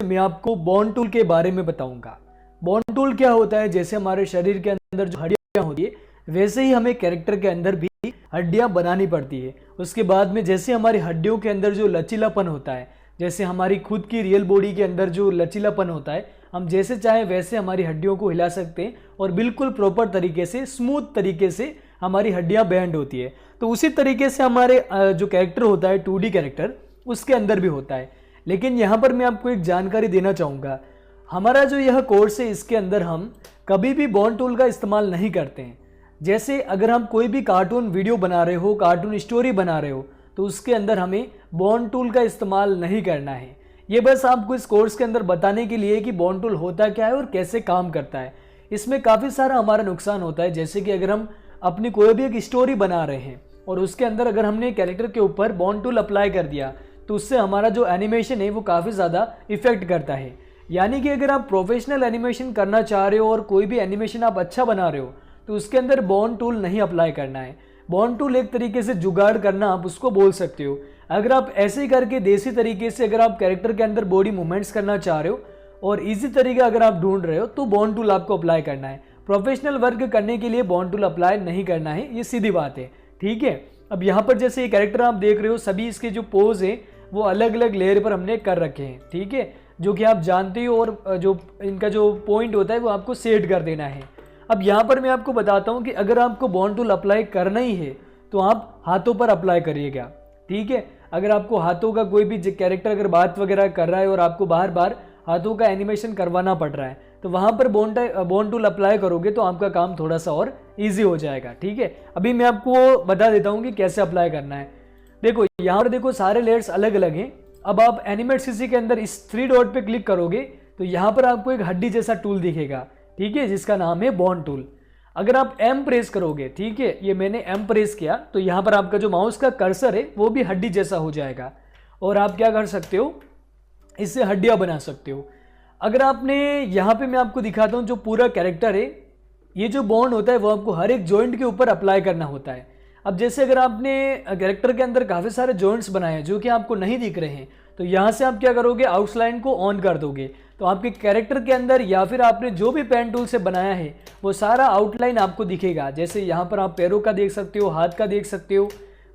मैं आपको bond tool के बारे में बताऊंगा। बॉन्ड टूल क्या होता है, जैसे हमारे शरीर के अंदर जो हड्डियां होती है वैसे ही हमें कैरेक्टर के अंदर भी हड्डियां बनानी पड़ती है। उसके बाद में जैसे हमारी हड्डियों के अंदर जो लचीलापन होता है, जैसे हमारी खुद की रियल बॉडी के अंदर जो लचीलापन होता है, हम जैसे चाहे वैसे हमारी हड्डियों को हिला सकते हैं और बिल्कुल प्रॉपर तरीके से, स्मूथ तरीके से हमारी हड्डियां बैंड होती है। तो उसी तरीके से हमारे जो कैरेक्टर होता है 2D कैरेक्टर, उसके अंदर भी होता है। लेकिन यहाँ पर मैं आपको एक जानकारी देना चाहूँगा, हमारा जो यह कोर्स है इसके अंदर हम कभी भी बॉन्ड टूल का इस्तेमाल नहीं करते हैं। जैसे अगर हम कोई भी कार्टून वीडियो बना रहे हो, कार्टून स्टोरी बना रहे हो, तो उसके अंदर हमें बॉन्ड टूल का इस्तेमाल नहीं करना है। ये बस आपको इस कोर्स के अंदर बताने के लिए कि बॉन्ड टूल होता क्या है और कैसे काम करता है। इसमें काफ़ी सारा हमारा नुकसान होता है, जैसे कि अगर हम अपनी कोई भी एक स्टोरी बना रहे हैं और उसके अंदर अगर हमने कैरेक्टर के ऊपर बॉन्ड टूल अप्लाई कर दिया तो उससे हमारा जो एनिमेशन है वो काफ़ी ज़्यादा इफेक्ट करता है। यानी कि अगर आप प्रोफेशनल एनिमेशन करना चाह रहे हो और कोई भी एनिमेशन आप अच्छा बना रहे हो तो उसके अंदर बॉन्ड टूल नहीं अप्लाई करना है। बॉन्ड टूल एक तरीके से जुगाड़ करना आप उसको बोल सकते हो। अगर आप ऐसे ही करके देसी तरीके से अगर आप कैरेक्टर के अंदर बॉडी मूवमेंट्स करना चाह रहे हो और इजी तरीका अगर आप ढूंढ रहे हो तो बॉन्ड टूल आपको अप्लाई करना है। प्रोफेशनल वर्क करने के लिए बॉन्ड टूल अप्लाई नहीं करना है, ये सीधी बात है, ठीक है। अब यहाँ पर जैसे ये कैरेक्टर आप देख रहे हो, सभी इसके जो पोज है वो अलग अलग लेयर पर हमने कर रखे हैं, ठीक है, जो कि आप जानते हो। और जो इनका जो पॉइंट होता है वो आपको सेट कर देना है। अब यहाँ पर मैं आपको बताता हूँ कि अगर आपको बॉन्ड टूल अप्लाई करना ही है तो आप हाथों पर अप्लाई करिएगा, ठीक है। अगर आपको हाथों का कोई भी कैरेक्टर अगर बात वगैरह कर रहा है और आपको बार बार हाथों का एनिमेशन करवाना पड़ रहा है तो वहाँ पर बॉन्ड टूल अप्लाई करोगे तो आपका काम थोड़ा सा और ईजी हो जाएगा, ठीक है। अभी मैं आपको बता देता हूँ कि कैसे अप्लाई करना है। देखो यहाँ पर देखो सारे लेयर्स अलग अलग हैं। अब आप एनिमेट सीसी के अंदर इस 3 डॉट पे क्लिक करोगे तो यहाँ पर आपको एक हड्डी जैसा टूल दिखेगा, ठीक है, जिसका नाम है बॉन्ड टूल। अगर आप M प्रेस करोगे, ठीक है, ये मैंने M प्रेस किया तो यहाँ पर आपका जो माउस का कर्सर है वो भी हड्डी जैसा हो जाएगा और आप क्या कर सकते हो, इससे हड्डियाँ बना सकते हो। अगर आपने यहाँ पे मैं आपको दिखाता हूँ जो पूरा कैरेक्टर है, ये जो बॉन्ड होता है वो आपको हर एक जॉइंट के ऊपर अप्लाई करना होता है। अब जैसे अगर आपने कैरेक्टर के अंदर काफ़ी सारे जॉइंट्स बनाए हैं जो कि आपको नहीं दिख रहे हैं तो यहाँ से आप क्या करोगे, आउटलाइन को ऑन कर दोगे तो आपके कैरेक्टर के अंदर या फिर आपने जो भी पेन टूल से बनाया है वो सारा आउटलाइन आपको दिखेगा। जैसे यहाँ पर आप पैरों का देख सकते हो, हाथ का देख सकते हो,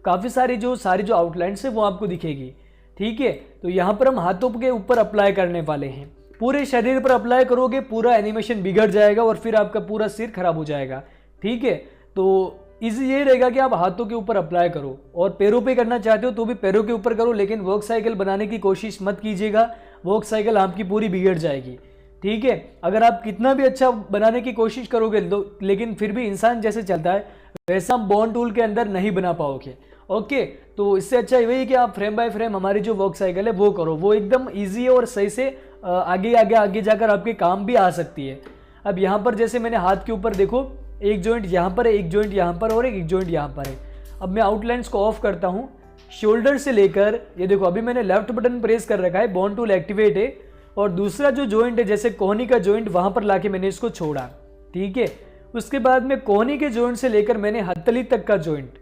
काफ़ी सारी जो आउटलाइंस है वो आपको दिखेगी, ठीक है। तो यहाँ पर हम हाथों के ऊपर अप्लाई करने वाले हैं। पूरे शरीर पर अप्लाई करोगे पूरा एनिमेशन बिगड़ जाएगा और फिर आपका पूरा सिर खराब हो जाएगा, ठीक है। तो इजी ये रहेगा कि आप हाथों के ऊपर अप्लाई करो और पैरों पे करना चाहते हो तो भी पैरों के ऊपर करो, लेकिन वर्क साइकिल बनाने की कोशिश मत कीजिएगा, वर्क साइकिल आपकी पूरी बिगड़ जाएगी, ठीक है। अगर आप कितना भी अच्छा बनाने की कोशिश करोगे लेकिन फिर भी इंसान जैसे चलता है वैसा हम बॉन्ड टूल के अंदर नहीं बना पाओगे, ओके। तो इससे अच्छा यही है कि आप फ्रेम बाय फ्रेम हमारी जो वर्क साइकिल है वो करो, वो एकदम ईजी है और सही से आगे जाकर आपके काम भी आ सकती है। अब यहाँ पर जैसे मैंने हाथ के ऊपर देखो एक जॉइंट यहाँ पर है, एक जॉइंट यहाँ पर और एक जॉइंट यहाँ पर है। अब मैं आउटलाइंस को ऑफ करता हूँ, शोल्डर से लेकर ये देखो अभी मैंने लेफ्ट बटन प्रेस कर रखा है, बॉन्ड टूल एक्टिवेट है और दूसरा जो जॉइंट है जैसे कोहनी का जॉइंट वहां पर लाके मैंने इसको छोड़ा, ठीक है। उसके बाद में कोहनी के जॉइंट से लेकर मैंने हथेली तक का जॉइंट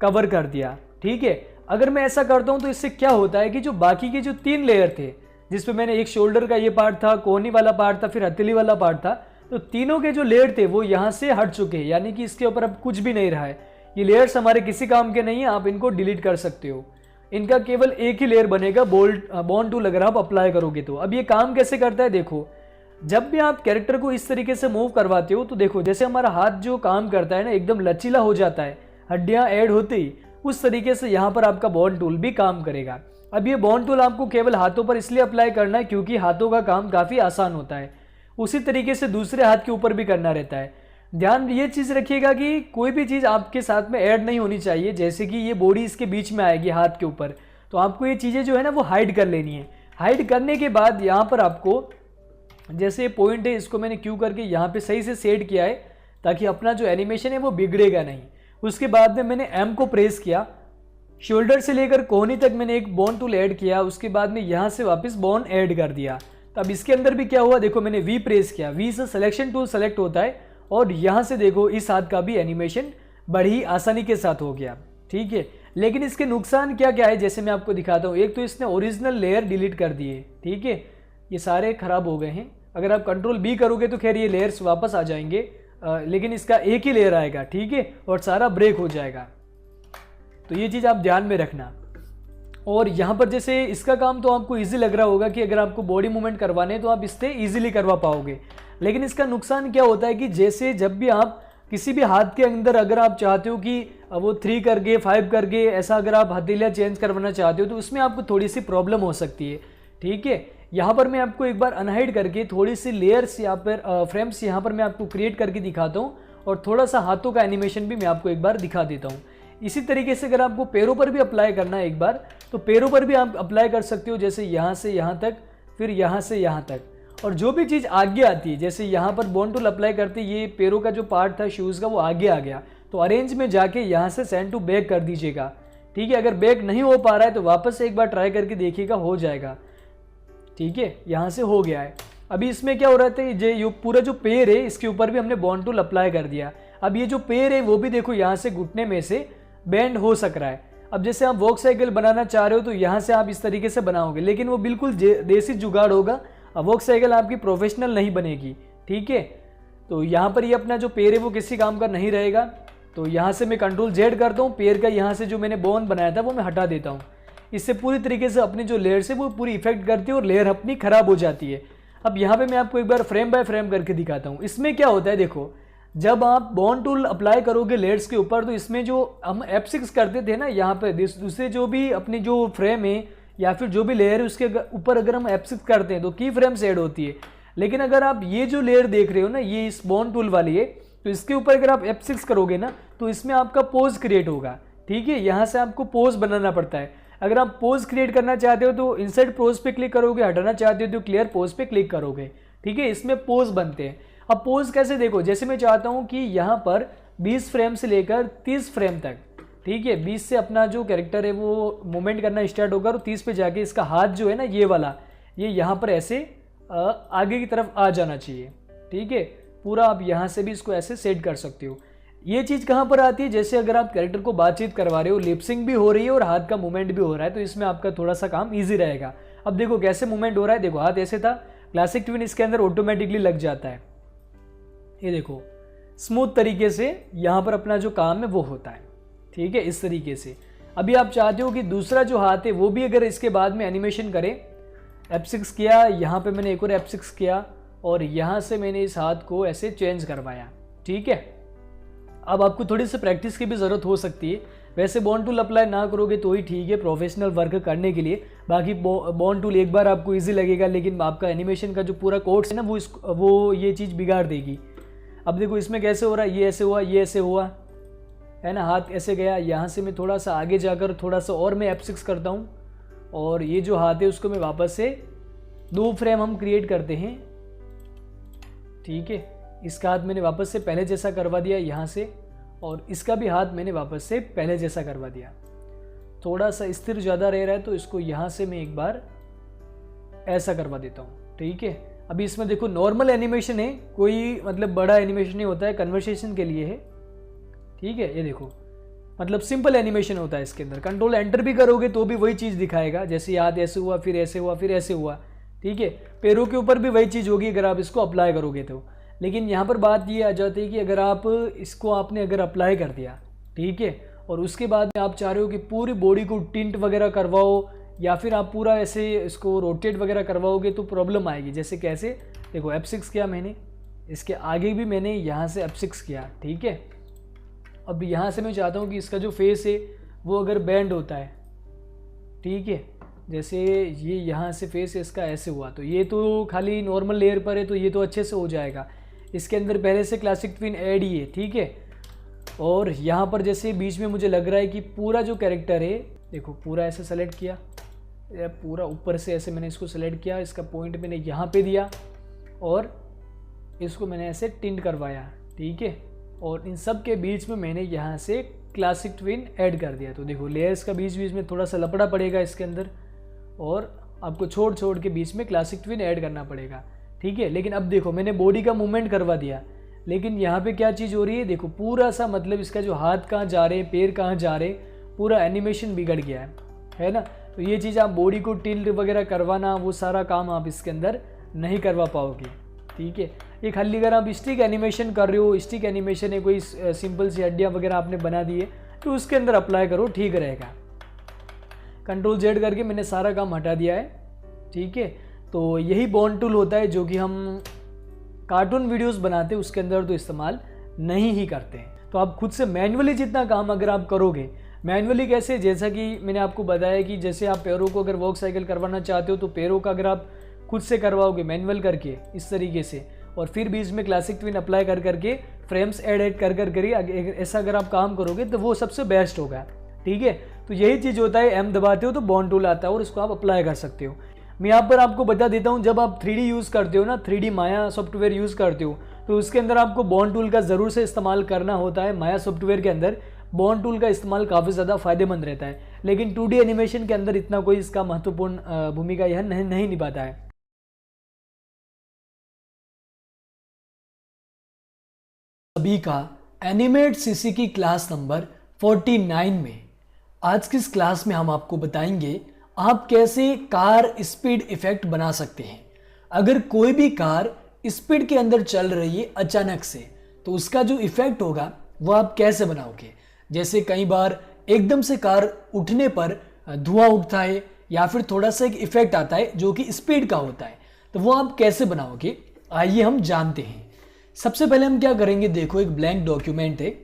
कवर कर दिया, ठीक है। अगर मैं ऐसा करता हूं तो इससे क्या होता है कि जो बाकी के जो 3 लेयर थे जिसपे मैंने एक शोल्डर का ये पार्ट था, कोहनी वाला पार्ट था, फिर हथेली वाला पार्ट था, तो तीनों के जो लेयर थे वो यहाँ से हट चुके हैं, यानी कि इसके ऊपर अब कुछ भी नहीं रहा है। ये लेयर्स हमारे किसी काम के नहीं है, आप इनको डिलीट कर सकते हो। इनका केवल एक ही लेयर बनेगा बॉन्ड टूल अगर आप अप्लाई करोगे तो। अब ये काम कैसे करता है देखो, जब भी आप कैरेक्टर को इस तरीके से मूव करवाते हो तो देखो जैसे हमारा हाथ जो काम करता है ना एकदम लचीला हो जाता है, हड्डियां ऐड होती ही उस तरीके से यहाँ पर आपका बॉन्ड टूल भी काम करेगा। अब ये बॉन्ड टूल आपको केवल हाथों पर इसलिए अप्लाई करना है क्योंकि हाथों का काम काफ़ी आसान होता है, उसी तरीके से दूसरे हाथ के ऊपर भी करना रहता है। ध्यान ये चीज़ रखिएगा कि कोई भी चीज़ आपके साथ में ऐड नहीं होनी चाहिए, जैसे कि ये बॉडी इसके बीच में आएगी हाथ के ऊपर, तो आपको ये चीज़ें जो है ना वो हाइड कर लेनी है। हाइड करने के बाद यहाँ पर आपको जैसे ये पॉइंट है इसको मैंने क्यू करके यहाँ पे सही से सेट किया है ताकि अपना जो एनिमेशन है वो बिगड़ेगा नहीं। उसके बाद में मैंने M को प्रेस किया, शोल्डर से लेकर कोहनी तक मैंने एक बॉन्ड टूल ऐड किया, उसके बाद में यहाँ से वापस बॉन्ड ऐड कर दिया। तो अब इसके अंदर भी क्या हुआ देखो, मैंने V प्रेस किया, V से सिलेक्शन टूल सेलेक्ट होता है और यहाँ से देखो इस हाथ का भी एनिमेशन बड़ी आसानी के साथ हो गया, ठीक है। लेकिन इसके नुकसान क्या क्या है जैसे मैं आपको दिखाता हूँ। एक तो इसने ओरिजिनल लेयर डिलीट कर दिए, ठीक है, ये सारे खराब हो गए हैं। अगर आप कंट्रोल बी करोगे तो खैर ये लेयर्स वापस आ जाएंगे, लेकिन इसका एक ही लेयर आएगा, ठीक है, और सारा ब्रेक हो जाएगा। तो ये चीज़ आप ध्यान में रखना। और यहाँ पर जैसे इसका काम तो आपको इजी लग रहा होगा कि अगर आपको बॉडी मूवमेंट करवाने हैं तो आप इससे इजीली करवा पाओगे, लेकिन इसका नुकसान क्या होता है कि जैसे जब भी आप किसी भी हाथ के अंदर अगर आप चाहते हो कि वो 3 करके 5 करके ऐसा अगर आप हथेलियाँ चेंज करवाना चाहते हो तो उसमें आपको थोड़ी सी प्रॉब्लम हो सकती है, ठीक है। यहाँ पर मैं आपको एक बार अनहाइड करके थोड़ी सी लेयर्स यहाँ पर फ्रेम्स यहाँ पर मैं आपको क्रिएट करके दिखाता हूँ, और थोड़ा सा हाथों का एनिमेशन भी मैं आपको एक बार दिखा देता हूँ। इसी तरीके से अगर आपको पैरों पर भी अप्लाई करना है एक बार, तो पैरों पर भी आप अप्लाई कर सकते हो, जैसे यहाँ से यहाँ तक, फिर यहाँ से यहाँ तक। और जो भी चीज़ आगे आती है, जैसे यहाँ पर बॉन टूल अप्लाई करते ये पैरों का जो पार्ट था शूज़ का वो आगे आ गया, तो अरेंज में जाके यहाँ से सेंड टू बैक कर दीजिएगा, ठीक है। अगर बैक नहीं हो पा रहा है तो वापस एक बार ट्राई करके देखिएगा, हो जाएगा, ठीक है। यहाँ से हो गया है। अभी इसमें क्या हो रहा था, ये पूरा जो पैर है इसके ऊपर भी हमने बॉन टूल अप्लाई कर दिया। अब ये जो पैर है वो भी देखो यहाँ से घुटने में से बेंड हो सक रहा है। अब जैसे आप वॉक साइकिल बनाना चाह रहे हो तो यहाँ से आप इस तरीके से बनाओगे, लेकिन वो बिल्कुल देसी जुगाड़ होगा, वॉक साइकिल आपकी प्रोफेशनल नहीं बनेगी, ठीक है। तो यहाँ पर ये अपना जो पैर है वो किसी काम का नहीं रहेगा। तो यहाँ से मैं कंट्रोल जेड करता हूँ, पैर का यहाँ से जो मैंने बोन बनाया था वो मैं हटा देता हूँ। इससे पूरी तरीके से अपनी जो लेयर्स है वो पूरी इफेक्ट करती है और लेयर अपनी खराब हो जाती है। अब यहाँ पे मैं आपको एक बार फ्रेम बाय फ्रेम करके दिखाता हूँ। इसमें क्या होता है, देखो जब आप बॉन टूल अप्लाई करोगे लेयर्स के ऊपर, तो इसमें जो हम F6 करते थे ना, यहाँ पे दूसरे जो भी अपनी जो फ्रेम है या फिर जो भी लेयर है उसके ऊपर अगर हम F6 करते हैं तो की फ्रेम्स ऐड होती है। लेकिन अगर आप ये जो लेयर देख रहे हो ना, ये इस बॉन टूल वाली है, तो इसके ऊपर अगर आप F6 करोगे ना तो इसमें आपका पोज क्रिएट होगा, ठीक है। यहाँ से आपको पोज बनाना पड़ता है। अगर आप पोज क्रिएट करना चाहते हो तो इंसर्ट पोज पे क्लिक करोगे, हटाना चाहते हो तो क्लियर पोज पे क्लिक करोगे, ठीक है। इसमें पोज बनते हैं। अब पोज कैसे, देखो जैसे मैं चाहता हूँ कि यहाँ पर 20 फ्रेम से लेकर 30 फ्रेम तक, ठीक है, 20 से अपना जो कैरेक्टर है वो मूवमेंट करना स्टार्ट होगा और 30 पे जाके इसका हाथ जो है ना ये वाला, ये यहाँ पर ऐसे आगे की तरफ आ जाना चाहिए, ठीक है। पूरा आप यहाँ से भी इसको ऐसे सेट कर सकते हो। ये चीज़ कहाँ पर आती है, जैसे अगर आप कैरेक्टर को बातचीत करवा रहे हो, लिपसिंग भी हो रही है और हाथ का मूवमेंट भी हो रहा है, तो इसमें आपका थोड़ा सा काम ईजी रहेगा। अब देखो कैसे मूवमेंट हो रहा है, देखो हाथ ऐसे था, क्लासिक ट्विन इसके अंदर ऑटोमेटिकली लग जाता है। ये देखो स्मूथ तरीके से यहाँ पर अपना जो काम है वो होता है, ठीक है, इस तरीके से। अभी आप चाहते हो कि दूसरा जो हाथ है वो भी अगर इसके बाद में एनिमेशन करें, F6 किया, यहाँ पे मैंने एक और F6 किया और यहाँ से मैंने इस हाथ को ऐसे चेंज करवाया, ठीक है। अब आपको थोड़ी सी प्रैक्टिस की भी ज़रूरत हो सकती है। वैसे बॉन टूल अप्लाई ना करोगे तो ही ठीक है प्रोफेशनल वर्क करने के लिए। बाकी बॉन टूल एक बार आपको इजी लगेगा, लेकिन आपका एनिमेशन का जो पूरा कोर्स है ना वो ये चीज़ बिगाड़ देगी। अब देखो इसमें कैसे हो रहा है, ये ऐसे हुआ, ये ऐसे हुआ, है ना, हाथ ऐसे गया। यहाँ से मैं थोड़ा सा आगे जाकर थोड़ा सा और मैं F6 करता हूँ और ये जो हाथ है उसको मैं वापस से 2 फ्रेम हम क्रिएट करते हैं, ठीक है। इसका हाथ मैंने वापस से पहले जैसा करवा दिया यहाँ से, और इसका भी हाथ मैंने वापस से पहले जैसा करवा दिया। थोड़ा सा स्थिर ज़्यादा रह रहा है तो इसको यहाँ से मैं एक बार ऐसा करवा देता हूँ, ठीक है। अभी इसमें देखो नॉर्मल एनिमेशन है, कोई मतलब बड़ा एनिमेशन नहीं होता है, कन्वर्सेशन के लिए है, ठीक है। ये देखो मतलब सिंपल एनिमेशन होता है इसके अंदर। कंट्रोल एंटर भी करोगे तो भी वही चीज़ दिखाएगा, जैसे हाथ ऐसे हुआ, फिर ऐसे हुआ, फिर ऐसे हुआ, ठीक है। पैरों के ऊपर भी वही चीज़ होगी अगर आप इसको अप्लाई करोगे तो। लेकिन यहाँ पर बात ये आ जाती है कि अगर आप इसको आपने अगर अप्लाई कर दिया, ठीक है, और उसके बाद में आप चाह रहे हो कि पूरी बॉडी को टिंट वगैरह करवाओ या फिर आप पूरा ऐसे इसको रोटेट वगैरह करवाओगे तो प्रॉब्लम आएगी। जैसे कैसे, देखो F6 किया मैंने, इसके आगे भी मैंने यहाँ से F6 किया, ठीक है। अब यहाँ से मैं चाहता हूँ कि इसका जो फेस है वो अगर बैंड होता है, ठीक है, जैसे ये यहाँ से फेस इसका ऐसे हुआ, तो ये तो खाली नॉर्मल लेयर पर है तो ये तो अच्छे से हो जाएगा। इसके अंदर पहले से क्लासिक ट्विन ऐड ही है, ठीक है। और यहाँ पर जैसे बीच में मुझे लग रहा है कि पूरा जो कैरेक्टर है, देखो पूरा ऐसे सेलेक्ट किया, पूरा ऊपर से ऐसे मैंने इसको सेलेक्ट किया, इसका पॉइंट मैंने यहाँ पे दिया और इसको मैंने ऐसे टिंट करवाया, ठीक है। और इन सब के बीच में मैंने यहाँ से क्लासिक ट्विन ऐड कर दिया। तो देखो लेयर्स का बीच बीच में थोड़ा सा लपड़ा पड़ेगा इसके अंदर और आपको छोड़ छोड़ के बीच में क्लासिक ट्विन ऐड करना पड़ेगा, ठीक है। लेकिन अब देखो मैंने बॉडी का मूवमेंट करवा दिया, लेकिन यहाँ पे क्या चीज़ हो रही है, देखो पूरा सा मतलब इसका जो हाथ कहाँ जा रहे हैं, पैर कहाँ जा रहे हैं, पूरा एनिमेशन बिगड़ गया है ना। तो ये चीज़ आप बॉडी को टिल्ट वगैरह करवाना, वो सारा काम आप इसके अंदर नहीं करवा पाओगे। ठीक है, ये खाली अगर आप स्टिक एनिमेशन कर रहे हो, स्टिक एनिमेशन है, कोई सिंपल सी हड्डियाँ वगैरह आपने बना दी है, तो उसके अंदर अप्लाई करो, ठीक रहेगा। कंट्रोल जेड करके मैंने सारा काम हटा दिया है। ठीक है, तो यही बॉन्ड टूल होता है जो कि हम कार्टून वीडियोस बनाते हैं उसके अंदर तो इस्तेमाल नहीं ही करते हैं। तो आप खुद से मैन्युअली जितना काम अगर आप करोगे, मैन्युअली कैसे, जैसा कि मैंने आपको बताया कि जैसे आप पैरों को अगर वॉक साइकिल करवाना चाहते हो तो पैरों का अगर आप खुद से करवाओगे मैनुअल करके इस तरीके से, और फिर बीच में क्लासिक ट्विन अप्लाई कर करके फ्रेम्स ऐड कर करके ऐसा अगर आप काम करोगे तो वो सबसे बेस्ट होगा। ठीक है, तो यही चीज़ होता है, एम दबाते हो तो बॉन्ड टूल आता है और इसको आप अप्लाई कर सकते हो। मैं यहाँ पर आपको बता देता हूँ, जब आप 3D यूज़ करते हो ना, 3D माया सॉफ्टवेयर यूज़ करते हो, तो उसके अंदर आपको बॉन्ड टूल का ज़रूर से इस्तेमाल करना होता है। माया सॉफ्टवेयर के अंदर बॉन्ड टूल का इस्तेमाल काफ़ी ज़्यादा फायदेमंद रहता है, लेकिन 2D एनिमेशन के अंदर इतना कोई इसका महत्वपूर्ण भूमिका यह नहीं निभाता है। सभी का एनिमेट सीसी की क्लास नंबर 49 में आज की इस क्लास में हम आपको बताएंगे आप कैसे कार स्पीड इफेक्ट बना सकते हैं। अगर कोई भी कार स्पीड के अंदर चल रही है अचानक से, तो उसका जो इफेक्ट होगा वो आप कैसे बनाओगे। जैसे कई बार एकदम से कार उठने पर धुआं उठता है या फिर थोड़ा सा एक इफेक्ट आता है जो कि स्पीड का होता है, तो वो आप कैसे बनाओगे, आइए हम जानते हैं। सबसे पहले हम क्या करेंगे, देखो एक ब्लैंक डॉक्यूमेंट है,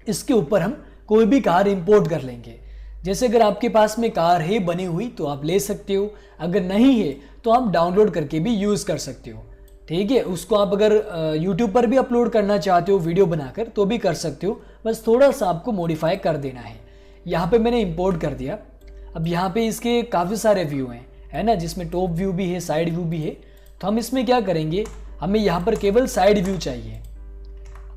इसके ऊपर हम कोई भी कार इंपोर्ट कर लेंगे। जैसे अगर आपके पास में कार है बनी हुई तो आप ले सकते हो, अगर नहीं है तो आप डाउनलोड करके भी यूज़ कर सकते हो। ठीक है, उसको आप अगर YouTube पर भी अपलोड करना चाहते हो वीडियो बनाकर तो भी कर सकते हो, बस थोड़ा सा आपको मॉडिफाई कर देना है। यहाँ पे मैंने इंपोर्ट कर दिया। अब यहाँ पे इसके काफ़ी सारे व्यू हैं, है ना, जिसमें टॉप व्यू भी है, साइड व्यू भी है। तो हम इसमें क्या करेंगे, हमें यहाँ पर केवल साइड व्यू चाहिए,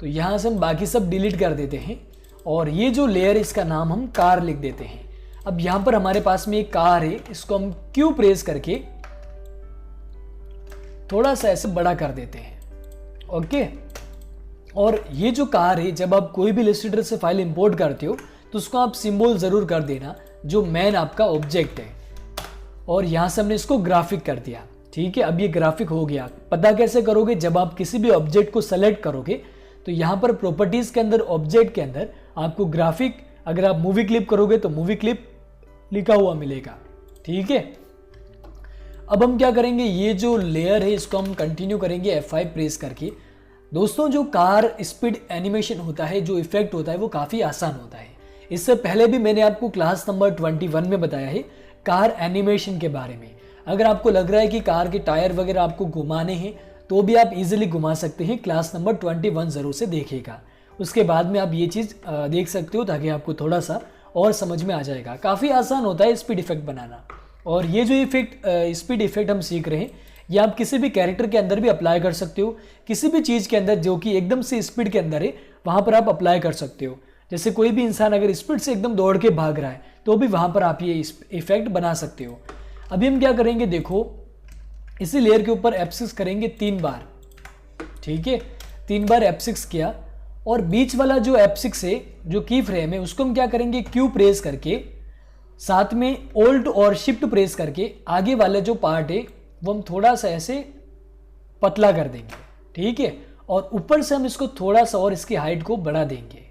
तो यहाँ से हम बाकी सब डिलीट कर देते हैं और ये जो लेयर है इसका नाम हम कार लिख देते हैं। अब यहाँ पर हमारे पास में एक कार है, इसको हम क्यू प्रेस करके थोड़ा सा ऐसे बड़ा कर देते हैं। ओके, और ये जो कार है, जब आप कोई भी इलस्ट्रेटर से फाइल इंपोर्ट करते हो तो उसको आप सिंबल जरूर कर देना जो मेन आपका ऑब्जेक्ट है, और यहाँ से हमने इसको ग्राफिक कर दिया। ठीक है, अब ये ग्राफिक हो गया। पता कैसे करोगे, जब आप किसी भी ऑब्जेक्ट को सेलेक्ट करोगे तो यहाँ पर प्रॉपर्टीज के अंदर ऑब्जेक्ट के अंदर आपको ग्राफिक, अगर आप मूवी क्लिप करोगे तो मूवी क्लिप लिखा हुआ मिलेगा। ठीक है, अब हम क्या करेंगे, ये जो लेयर है इसको हम कंटिन्यू करेंगे F5 प्रेस करके। दोस्तों, जो कार स्पीड एनिमेशन होता है, जो इफेक्ट होता है, वो काफ़ी आसान होता है। इससे पहले भी मैंने आपको क्लास नंबर 21 में बताया है कार एनिमेशन के बारे में। अगर आपको लग रहा है कि कार के टायर वगैरह आपको घुमाने हैं तो भी आप इजीली घुमा सकते हैं, क्लास नंबर 21 ज़रूर से देखिएगा। उसके बाद में आप ये चीज़ देख सकते हो ताकि आपको थोड़ा सा और समझ में आ जाएगा। काफ़ी आसान होता है स्पीड इफेक्ट बनाना। और ये जो इफेक्ट स्पीड इफेक्ट हम सीख रहे हैं, ये आप किसी भी कैरेक्टर के अंदर भी अप्लाई कर सकते हो। किसी भी चीज़ के अंदर जो कि एकदम से स्पीड के अंदर है वहाँ पर आप अप्लाई कर सकते हो। जैसे कोई भी इंसान अगर स्पीड से एकदम दौड़ के भाग रहा है तो भी वहाँ पर आप ये इफेक्ट बना सकते हो। अभी हम क्या करेंगे, देखो इसी लेयर के ऊपर F6 करेंगे 3 बार। ठीक है, 3 बार F6 किया, और बीच वाला जो F6 है, जो की फ्रेम है, उसको हम क्या करेंगे, क्यू प्रेस करके साथ में ऑल्ट और शिफ्ट प्रेस करके आगे वाला जो पार्ट है वो हम थोड़ा सा ऐसे पतला कर देंगे। ठीक है, और ऊपर से हम इसको थोड़ा सा और इसकी हाइट को बढ़ा देंगे,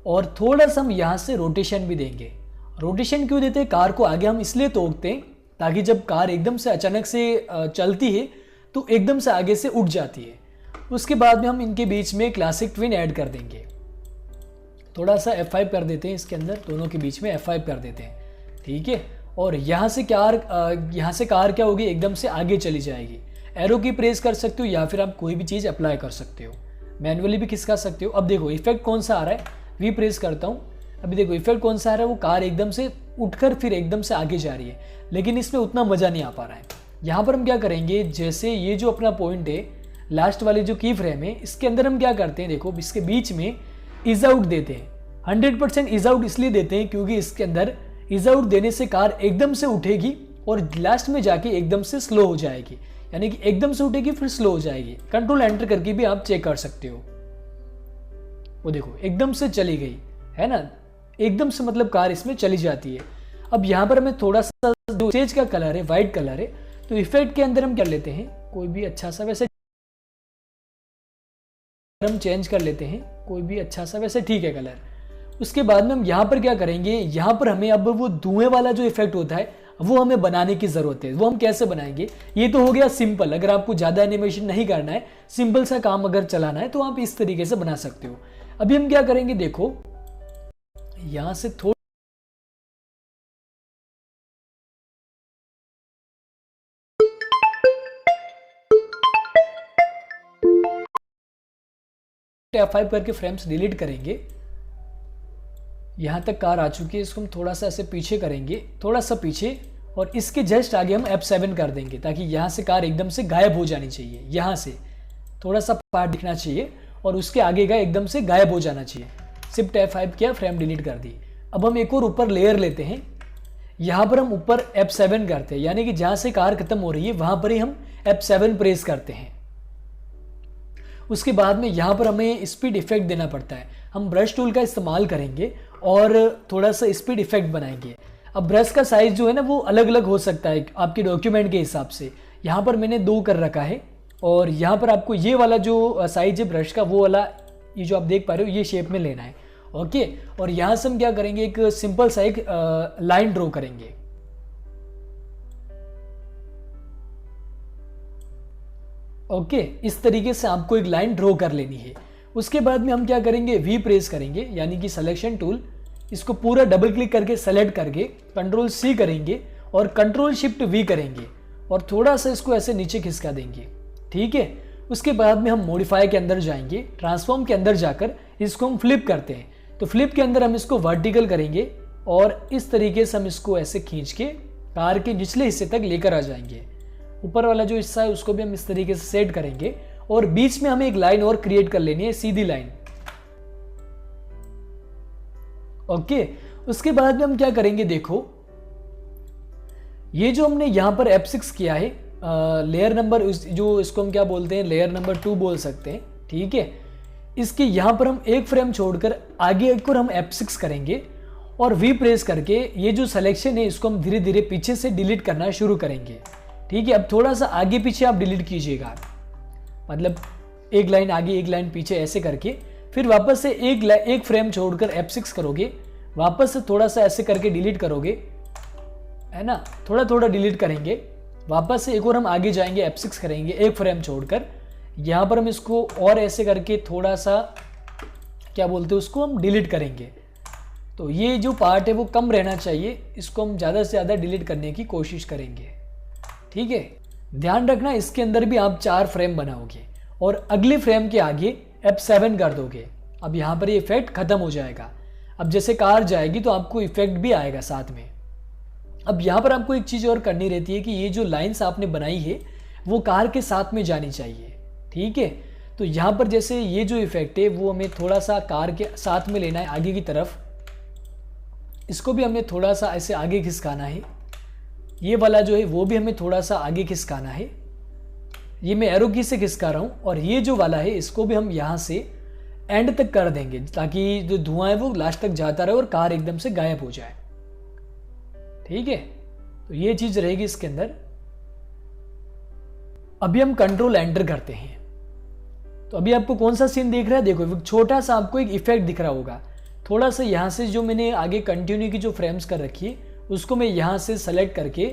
और थोड़ा सा हम यहाँ से रोटेशन भी देंगे। रोटेशन क्यों देते हैं, कार को आगे हम इसलिए तोड़ते हैं ताकि जब कार एकदम से अचानक से चलती है तो एकदम से आगे से उठ जाती है। उसके बाद में हम इनके बीच में क्लासिक ट्विन ऐड कर देंगे। थोड़ा सा F5 कर देते हैं, इसके अंदर दोनों के बीच में F5 कर देते हैं। ठीक है, और यहाँ से कार क्या होगी, एकदम से आगे चली जाएगी। एरो की प्रेस कर सकते हो या फिर आप कोई भी चीज़ अप्लाई कर सकते हो, मैनुअली भी खिसका सकते हो। अब देखो इफेक्ट कौन सा आ रहा है, वी प्रेस करता हूँ। अभी देखो इफेक्ट कौन सा आ रहा है, वो कार एकदम से उठकर फिर एकदम से आगे जा रही है, लेकिन इसमें उतना मज़ा नहीं आ पा रहा है। यहाँ पर हम क्या करेंगे, जैसे ये जो अपना पॉइंट है, लास्ट वाली जो की फ्रेम है, इसके अंदर हम क्या करते हैं, देखो इसके बीच में इज आउट देते हैं। 100% इज आउट इसलिए देते हैं क्योंकि इसके अंदर इज आउट देने से कार एकदम से उठेगी और लास्ट में जाके एकदम से स्लो हो जाएगी, यानी कि एकदम से उठेगी फिर स्लो हो जाएगी। कंट्रोल एंटर करके भी आप चेक कर सकते हो। वो देखो एकदम से चली गई है ना, एकदम से मतलब कार इसमें चली जाती है। अब यहाँ पर हमें थोड़ा सा जो स्टेज का कलर है व्हाइट कलर है, तो इफेक्ट के अंदर हम कर लेते हैं कोई भी अच्छा सा, वैसे हम चेंज कर लेते हैं कोई भी अच्छा सा, वैसे ठीक है कलर। उसके बाद में हम यहाँ पर क्या करेंगे, यहाँ पर हमें अब वो धुएं वाला जो इफेक्ट होता है वो हमें बनाने की जरूरत है। वो हम कैसे बनाएंगे, ये तो हो गया सिंपल। अगर आपको ज्यादा एनिमेशन नहीं करना है, सिंपल सा काम अगर चलाना है, तो आप इस तरीके से बना सकते हो। अभी हम क्या करेंगे, देखो यहां से थोड़ा F5 करके फ्रेम्स डिलीट करेंगे। यहां तक कार आ चुकी है, इसको हम थोड़ा सा ऐसे पीछे करेंगे, थोड़ा सा पीछे, और इसके जस्ट आगे हम F7 कर देंगे, ताकि यहां से कार एकदम से गायब हो जानी चाहिए। यहां से थोड़ा सा पार्ट दिखना चाहिए और उसके आगे का एकदम से गायब हो जाना चाहिए। शिफ्ट F5 किया, फ्रेम डिलीट कर दी। अब हम एक और ऊपर लेयर लेते हैं, यहां पर हम ऊपर F7 करते हैं, यानी कि जहां से कार खत्म हो रही है वहां पर ही हम F7 प्रेस करते हैं। उसके बाद में यहाँ पर हमें स्पीड इफेक्ट देना पड़ता है। हम ब्रश टूल का इस्तेमाल करेंगे और थोड़ा सा स्पीड इफेक्ट बनाएंगे। अब ब्रश का साइज जो है ना वो अलग अलग हो सकता है आपके डॉक्यूमेंट के हिसाब से। यहाँ पर मैंने 2 कर रखा है, और यहाँ पर आपको ये वाला जो साइज है ब्रश का, वो वाला ये जो आप देख पा रहे हो ये शेप में लेना है। ओके, और यहाँ से हम क्या करेंगे, एक सिंपल सा एक लाइन ड्रॉ करेंगे। ओके, इस तरीके से आपको एक लाइन ड्रॉ कर लेनी है। उसके बाद में हम क्या करेंगे, वी प्रेस करेंगे, यानी कि सिलेक्शन टूल, इसको पूरा डबल क्लिक करके सेलेक्ट करके कंट्रोल सी करेंगे और कंट्रोल शिफ्ट वी करेंगे और थोड़ा सा इसको ऐसे नीचे खिसका देंगे। ठीक है, उसके बाद में हम मॉडिफाई के अंदर जाएंगे, ट्रांसफॉर्म के अंदर जाकर इसको हम फ्लिप करते हैं। तो फ्लिप के अंदर हम इसको वर्टिकल करेंगे और इस तरीके से हम इसको ऐसे खींच के कार के निचले हिस्से तक लेकर आ जाएंगे। ऊपर वाला जो हिस्सा है उसको भी हम इस तरीके से सेट करेंगे और बीच में हमें एक लाइन और क्रिएट कर लेनी है, सीधी लाइन। ओके, उसके बाद में हम क्या करेंगे, देखो ये जो हमने यहां पर F6 किया है, लेयर नंबर जो इसको हम क्या बोलते हैं, लेयर नंबर 2 बोल सकते हैं। ठीक है, इसके यहां पर हम एक फ्रेम छोड़कर आगे एक और हम F6 करेंगे और वी प्रेस करके ये जो सिलेक्शन है इसको हम धीरे धीरे पीछे से डिलीट करना शुरू करेंगे। ठीक है, अब थोड़ा सा आगे पीछे आप डिलीट कीजिएगा, मतलब एक लाइन आगे एक लाइन पीछे ऐसे करके, फिर वापस से एक फ्रेम छोड़कर F6 करोगे, वापस से थोड़ा सा ऐसे करके डिलीट करोगे, है ना, थोड़ा थोड़ा डिलीट करेंगे, वापस से एक और हम आगे जाएंगे, F6 करेंगे एक फ्रेम छोड़कर, यहाँ पर हम इसको और ऐसे करके थोड़ा सा क्या बोलते हैं उसको हम डिलीट करेंगे। तो ये जो पार्ट है वो कम रहना चाहिए, इसको हम ज़्यादा से ज़्यादा डिलीट करने की कोशिश करेंगे। ठीक है, ध्यान रखना इसके अंदर भी आप 4 फ्रेम बनाओगे और अगले फ्रेम के आगे F7 कर दोगे। अब यहाँ पर ये इफेक्ट खत्म हो जाएगा। अब जैसे कार जाएगी तो आपको इफेक्ट भी आएगा साथ में। अब यहाँ पर आपको एक चीज़ और करनी रहती है कि ये जो लाइंस आपने बनाई है वो कार के साथ में जानी चाहिए। ठीक है, तो यहाँ पर जैसे ये जो इफेक्ट है वो हमें थोड़ा सा कार के साथ में लेना है आगे की तरफ, इसको भी हमें थोड़ा सा ऐसे आगे खिसकाना है। ये वाला जो है वो भी हमें थोड़ा सा आगे खिसकाना है, ये मैं एरो की से खिसका रहा हूँ। और ये जो वाला है इसको भी हम यहाँ से एंड तक कर देंगे ताकि जो धुआं है वो लास्ट तक जाता रहे और कार एकदम से गायब हो जाए। ठीक है, तो ये चीज रहेगी इसके अंदर। अभी हम कंट्रोल एंटर करते हैं, तो अभी आपको कौन सा सीन दिख रहा है, देखो छोटा सा आपको एक इफेक्ट दिख रहा होगा। थोड़ा सा यहाँ से जो मैंने आगे कंटिन्यू की जो फ्रेम्स कर रखी है उसको मैं यहाँ से सेलेक्ट करके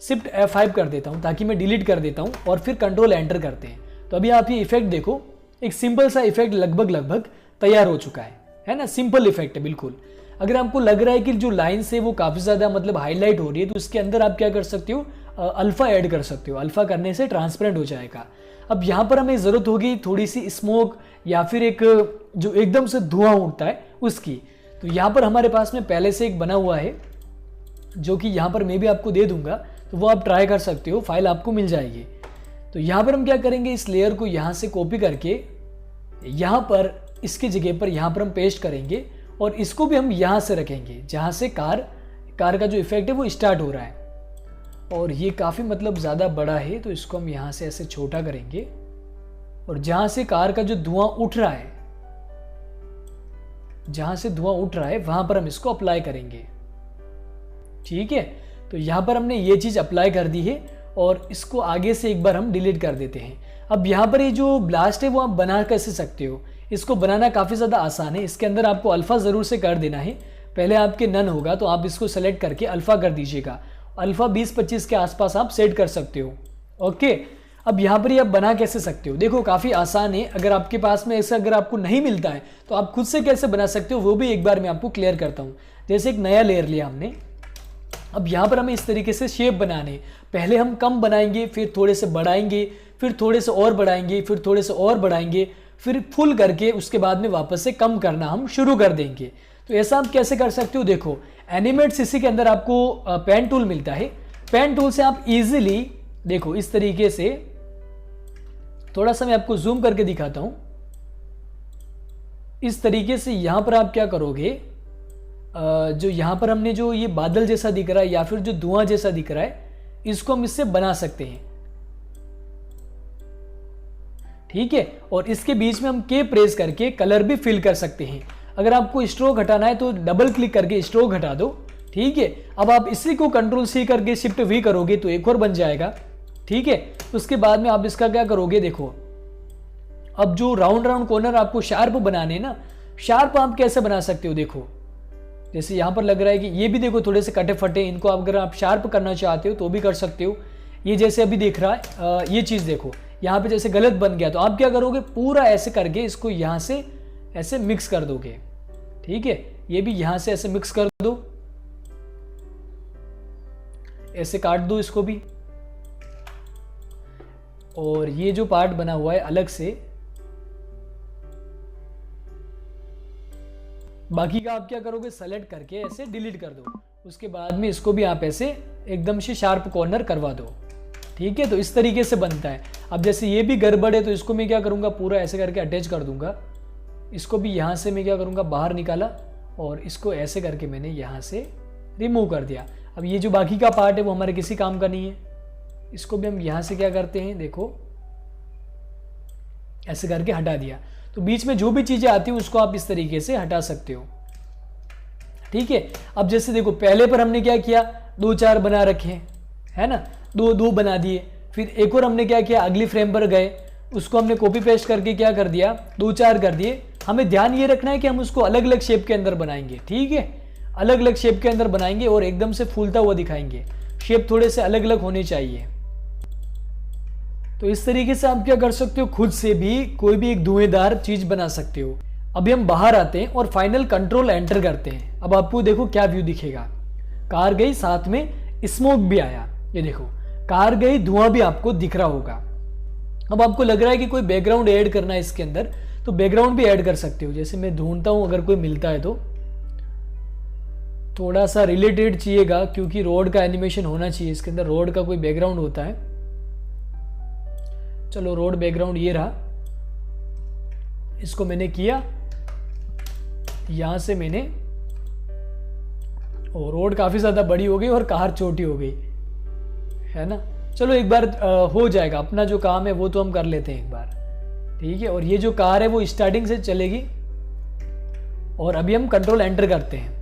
शिफ्ट F5 कर देता हूँ ताकि मैं डिलीट कर देता हूँ और फिर कंट्रोल एंटर करते हैं। तो अभी आप ये इफेक्ट देखो, एक सिंपल सा इफेक्ट लगभग तैयार हो चुका है ना, सिंपल इफेक्ट है बिल्कुल। अगर आपको लग रहा है कि जो लाइन्स है वो काफ़ी ज़्यादा मतलब हाईलाइट हो रही है तो उसके अंदर आप क्या कर सकते हो, अल्फ़ा ऐड कर सकते हो। अल्फ़ा करने से ट्रांसपेरेंट हो जाएगा। अब यहाँ पर हमें ज़रूरत होगी थोड़ी सी स्मोक या फिर एक जो एकदम से धुआं उठता है उसकी। तो यहाँ पर हमारे पास में पहले से एक बना हुआ है जो कि यहाँ पर मैं भी आपको दे दूंगा, तो वो आप ट्राई कर सकते हो, फाइल आपको मिल जाएगी। तो यहाँ पर हम क्या करेंगे, इस लेयर को यहाँ से कॉपी करके यहाँ पर इसकी जगह पर यहाँ पर हम पेस्ट करेंगे और इसको भी हम यहाँ से रखेंगे जहाँ से कार का जो इफेक्ट है वो स्टार्ट हो रहा है। और ये काफ़ी मतलब ज़्यादा बड़ा है तो इसको हम यहाँ से ऐसे छोटा करेंगे और जहाँ से कार का जो धुआं उठ रहा है, जहाँ से धुआं उठ रहा है वहाँ पर हम इसको अप्लाई करेंगे। ठीक है, तो यहाँ पर हमने ये चीज़ अप्लाई कर दी है और इसको आगे से एक बार हम डिलीट कर देते हैं। अब यहाँ पर ये जो ब्लास्ट है वो आप बना कैसे सकते हो, इसको बनाना काफ़ी ज़्यादा आसान है। इसके अंदर आपको अल्फ़ा ज़रूर से कर देना है। पहले आपके नन होगा तो आप इसको सेलेक्ट करके अल्फ़ा कर दीजिएगा। अल्फ़ा 20-25 के आसपास आप सेट कर सकते हो। ओके, अब यहाँ पर ये आप बना कैसे सकते हो, देखो काफ़ी आसान है। अगर आपके पास में ऐसा अगर आपको नहीं मिलता है तो आप खुद से कैसे बना सकते हो वो भी एक बार मैं आपको क्लियर करता हूँ। जैसे एक नया लेयर लिया हमने, अब यहाँ पर हमें इस तरीके से शेप बनाने, पहले हम कम बनाएंगे, फिर थोड़े से बढ़ाएंगे, फिर थोड़े से और बढ़ाएंगे, फिर थोड़े से और बढ़ाएंगे, फिर फुल करके उसके बाद में वापस से कम करना हम शुरू कर देंगे। तो ऐसा आप कैसे कर सकते हो, देखो एनिमेट सीसी के अंदर आपको पेन टूल मिलता है। पेन टूल से आप इजीली देखो इस तरीके से, थोड़ा सा मैं आपको जूम करके दिखाता हूं। इस तरीके से यहां पर आप क्या करोगे, जो यहां पर हमने जो ये बादल जैसा दिख रहा है या फिर जो धुआं जैसा दिख रहा है, इसको हम इससे बना सकते हैं। ठीक है, और इसके बीच में हम के प्रेस करके कलर भी फिल कर सकते हैं। अगर आपको स्ट्रोक हटाना है तो डबल क्लिक करके स्ट्रोक हटा दो। ठीक है, अब आप इसी को कंट्रोल सी करके शिफ्ट वी करोगे तो एक और बन जाएगा। ठीक है, उसके बाद में आप इसका क्या करोगे, देखो अब जो राउंड राउंड कॉर्नर आपको शार्प बनाने ना, शार्प आप कैसे बना सकते हो, देखो जैसे यहां पर लग रहा है कि ये भी देखो थोड़े से कटे फटे, इनको अगर आप शार्प करना चाहते हो तो भी कर सकते हो। ये जैसे अभी दिख रहा है ये चीज देखो यहाँ पे जैसे गलत बन गया, तो आप क्या करोगे, पूरा ऐसे करके इसको यहां से ऐसे मिक्स कर दोगे। ठीक है, ये भी यहां से ऐसे मिक्स कर दो, ऐसे काट दो इसको भी, और ये जो पार्ट बना हुआ है अलग से, बाकी का आप क्या करोगे, सेलेक्ट करके ऐसे डिलीट कर दो। उसके बाद में इसको भी आप ऐसे एकदम से शार्प कॉर्नर करवा दो। ठीक है, तो इस तरीके से बनता है। अब जैसे ये भी गड़बड़ है तो इसको मैं क्या करूंगा, पूरा ऐसे करके अटैच कर दूंगा। इसको भी यहां से मैं क्या करूंगा, बाहर निकाला और इसको ऐसे करके मैंने यहां से रिमूव कर दिया। अब ये जो बाकी का पार्ट है वो हमारे किसी काम का नहीं है, इसको भी हम यहां से क्या करते हैं, देखो ऐसे करके हटा दिया। तो बीच में जो भी चीजें आती हैं उसको आप इस तरीके से हटा सकते हो। ठीक है, अब जैसे देखो पहले पर हमने क्या किया, 2-4 बना रखे है ना, 2 बना दिए। फिर एक और हमने क्या किया, अगली फ्रेम पर गए, उसको हमने कॉपी पेस्ट करके क्या कर दिया, 2-4 कर दिए। हमें ध्यान ये रखना है कि हम उसको अलग अलग शेप के अंदर बनाएंगे। ठीक है, अलग अलग शेप के अंदर बनाएंगे और एकदम से फूलता हुआ दिखाएंगे। शेप थोड़े से अलग अलग होने चाहिए। तो इस तरीके से आप क्या कर सकते हो, खुद से भी कोई भी एक धुएंदार चीज बना सकते हो। अभी हम बाहर आते हैं और फाइनल कंट्रोल एंटर करते हैं। अब आपको देखो क्या व्यू दिखेगा, कार गई, साथ में स्मोक भी आया। ये देखो कार गई, धुआं भी आपको दिख रहा होगा। अब आपको लग रहा है कि कोई बैकग्राउंड ऐड करना है इसके अंदर, तो बैकग्राउंड भी ऐड कर सकते हो। जैसे मैं ढूंढता हूं, अगर कोई मिलता है तो थोड़ा सा रिलेटेड चाहिएगा, क्योंकि रोड का एनिमेशन होना चाहिए इसके अंदर। रोड का कोई बैकग्राउंड होता है, चलो रोड बैकग्राउंड ये रहा, इसको मैंने किया यहां से मैंने, और रोड काफी ज्यादा बड़ी हो गई और कार छोटी हो गई है ना। चलो एक बार हो जाएगा, अपना जो काम है वो तो हम कर लेते हैं एक बार। ठीक है, और ये जो कार है वो स्टार्टिंग से चलेगी। और अभी हम कंट्रोल एंटर करते हैं,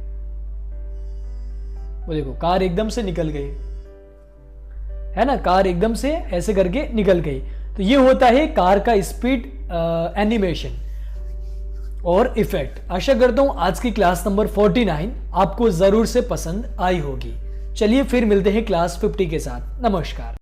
वो देखो कार एकदम से निकल गई है ना, कार एकदम से ऐसे करके निकल गई। तो ये होता है कार का स्पीड एनिमेशन और इफेक्ट। आशा करता हूं आज की क्लास नंबर 49 आपको जरूर से पसंद आई होगी। चलिए फिर मिलते हैं क्लास 50 के साथ। नमस्कार।